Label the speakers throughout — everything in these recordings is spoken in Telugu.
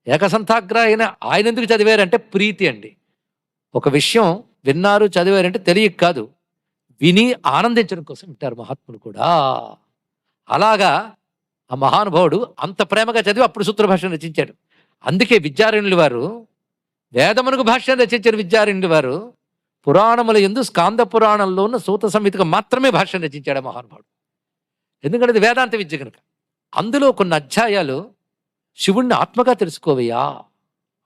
Speaker 1: ఏకసంథాగ్ర అయిన ఆయన ఎందుకు చదివారంటే ప్రీతి అండి. ఒక విషయం విన్నారు చదివారంటే తెలియక కాదు, విని ఆనందించడం కోసం వింటారు మహాత్ములు కూడా. అలాగా ఆ మహానుభావుడు అంత ప్రేమగా చదివి అప్పుడు సూత్రభాష్యం రచించాడు. అందుకే విద్యారణ్యులు వారు వేదమునకు భాష్యం రచించిన విద్యారణ్యులు వారు పురాణముల యందు స్కాంద పురాణంలో ఉన్న సూత సంహితకు మాత్రమే భాష్యం రచించాడు ఆ మహానుభావుడు. ఎందుకంటే అది వేదాంత విద్య కనుక. అందులో కొన్ని అధ్యాయాలు శివుణ్ణి ఆత్మగా తెలుసుకోవయ్యా,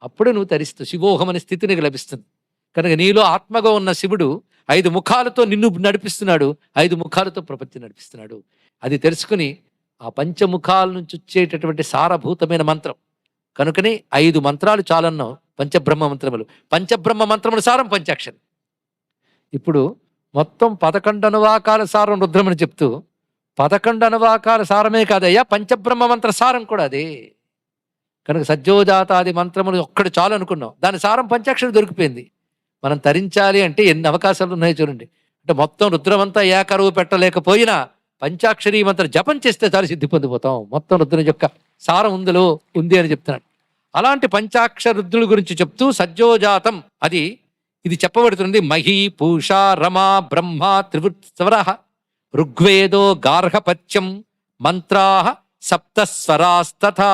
Speaker 1: అప్పుడే నువ్వు తరిస్తావు, శివోహం అనే స్థితి నీకు లభిస్తుంది. కనుక నీలో ఆత్మగా ఉన్న శివుడు 5 ముఖాలతో నిన్ను నడిపిస్తున్నాడు, 5 ముఖాలతో ప్రపంచం నడిపిస్తున్నాడు. అది తెలుసుకుని ఆ పంచముఖాల నుంచి వచ్చేటటువంటి సారభూతమైన మంత్రం కనుకనే 5 మంత్రాలు చాలన్నాం. పంచబ్రహ్మ మంత్రములు, పంచబ్రహ్మ మంత్రముల సారం పంచాక్షరి. ఇప్పుడు మొత్తం 11 అనువాకాల సారం రుద్రమని చెప్తూ 11 అనువాకాల సారమే కాదయ్యా, పంచబ్రహ్మ మంత్ర సారం కూడా అదే. కనుక సజ్జోజాతాది మంత్రములు ఒక్కడు చాలు అనుకున్నాం, దాని సారం పంచాక్షరి దొరికిపోయింది. మనం తరించాలి అంటే ఎన్ని అవకాశాలు ఉన్నాయో చూడండి. అంటే మొత్తం రుద్రమంతా ఏకరువు పెట్టలేకపోయినా పంచాక్షరి మంత్రం జపం చేస్తే చాలు సిద్ధి పొందిపోతాం. మొత్తం రుద్రం యొక్క సారం ఉందిలో ఉంది అని చెప్తున్నాడు. అలాంటి పంచాక్షర రుద్రుల గురించి చెప్తూ సజ్జోజాతం ఇది చెప్పబడుతుంది. మహీ పూష రమా బ్రహ్మ త్రివృత్సవర ఋగ్వేదో గార్హపత్యం మంత్రా సప్తస్వరాస్తథా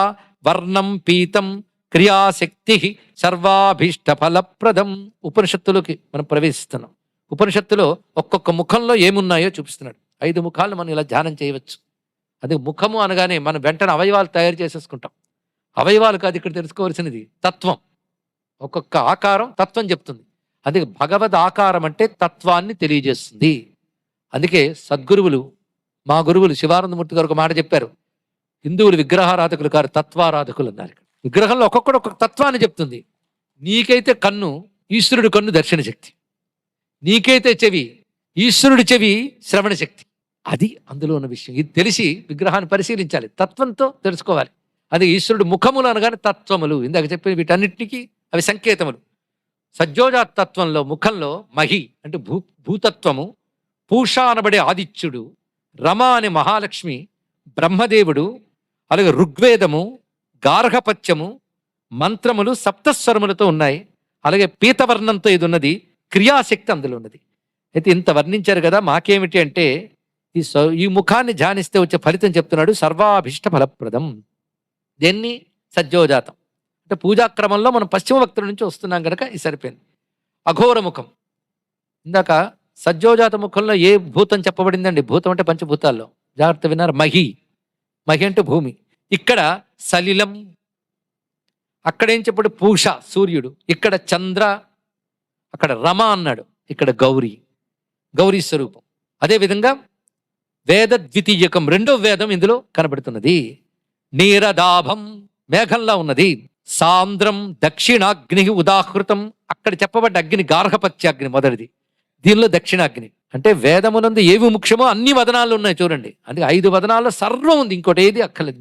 Speaker 1: వర్ణం పీతం క్రియాశక్తి సర్వాభీష్ట ఫలప్రదం. ఉపనిషత్తులోకి మనం ప్రవేశిస్తున్నాం. ఉపనిషత్తులో ఒక్కొక్క ముఖంలో ఏమున్నాయో చూపిస్తున్నాడు. 5 ముఖాలను మనం ఇలా ధ్యానం చేయవచ్చు. అది ముఖము అనగానే మనం వెంటనే అవయవాలు తయారు చేసేసుకుంటాం. అవయవాలు కాదు ఇక్కడ తెలుసుకోవాల్సినది, తత్వం. ఒక్కొక్క ఆకారం తత్వం చెప్తుంది. అందుకే భగవద్ ఆకారం అంటే తత్వాన్ని తెలియజేస్తుంది. అందుకే సద్గురువులు, మా గురువులు శివానందమూర్తి గారు ఒక మాట చెప్పారు, హిందువులు విగ్రహారాధకులు కాదు తత్వారాధకులు అన్నారు. విగ్రహంలో ఒక్కొక్కడు ఒక్కొక్క తత్వాన్ని చెప్తుంది. నీకైతే కన్ను ఈశ్వరుడు కన్ను దర్శన శక్తి, నీకైతే చెవి ఈశ్వరుడి చెవి శ్రవణ శక్తి. అది అందులో ఉన్న విషయం. ఇది తెలిసి విగ్రహాన్ని పరిశీలించాలి, తత్వంతో తెలుసుకోవాలి. అది ఈశ్వరుడు ముఖములు అనగానే తత్వములు, ఇందాక చెప్పిన వీటన్నిటికీ అవి సంకేతములు. సజ్జోజాత తత్వంలో ముఖంలో మహి అంటే భూతత్వము, పూష అనబడే ఆదిత్యుడు, రమ అనే మహాలక్ష్మి, బ్రహ్మదేవుడు, అలాగే ఋగ్వేదము, గార్హపత్యము, మంత్రములు సప్తస్వరములతో ఉన్నాయి. అలాగే పీతవర్ణంతో ఇది ఉన్నది, క్రియాశక్తి అందులో ఉన్నది. అయితే ఇంత వర్ణించారు కదా, మాకేమిటి అంటే ఈ ముఖాన్ని ధ్యానిస్తే వచ్చే ఫలితం చెప్తున్నాడు, సర్వాభీష్ట ఫలప్రదం. దేన్ని? సజ్జోజాతం. అంటే పూజాక్రమంలో మనం పశ్చిమ భక్తుల నుంచి వస్తున్నాం కనుక ఇది సరిపోయింది. అఘోర ముఖం, ఇందాక సజ్జోజాత ముఖంలో ఏ భూతం చెప్పబడిందండి? భూతం అంటే పంచభూతాల్లో, జాగ్రత్త విన్నారు. మహి, మహి అంటే భూమి. ఇక్కడ సలిలం, అక్కడేం చెప్పాడు? పూష సూర్యుడు, ఇక్కడ చంద్ర, అక్కడ రమ అన్నాడు, ఇక్కడ గౌరీ, గౌరీ స్వరూపం. అదేవిధంగా వేద ద్వితీయకం, 2వ వేదం ఇందులో కనబడుతున్నది. నీరదాభం, మేఘంలా ఉన్నది. సాంద్రం దక్షిణాగ్ని ఉదాహృతం, అక్కడ చెప్పబడ్డ అగ్ని గార్హపత్యాగ్ని మొదటిది, దీనిలో దక్షిణాగ్ని. అంటే వేదమునందు ఏవి ముఖ్యమో అన్ని వదనాలు ఉన్నాయి చూడండి. అందుకే 5 వదనాల్లో సర్వం ఉంది, ఇంకోటి ఏది అక్కర్లేదు.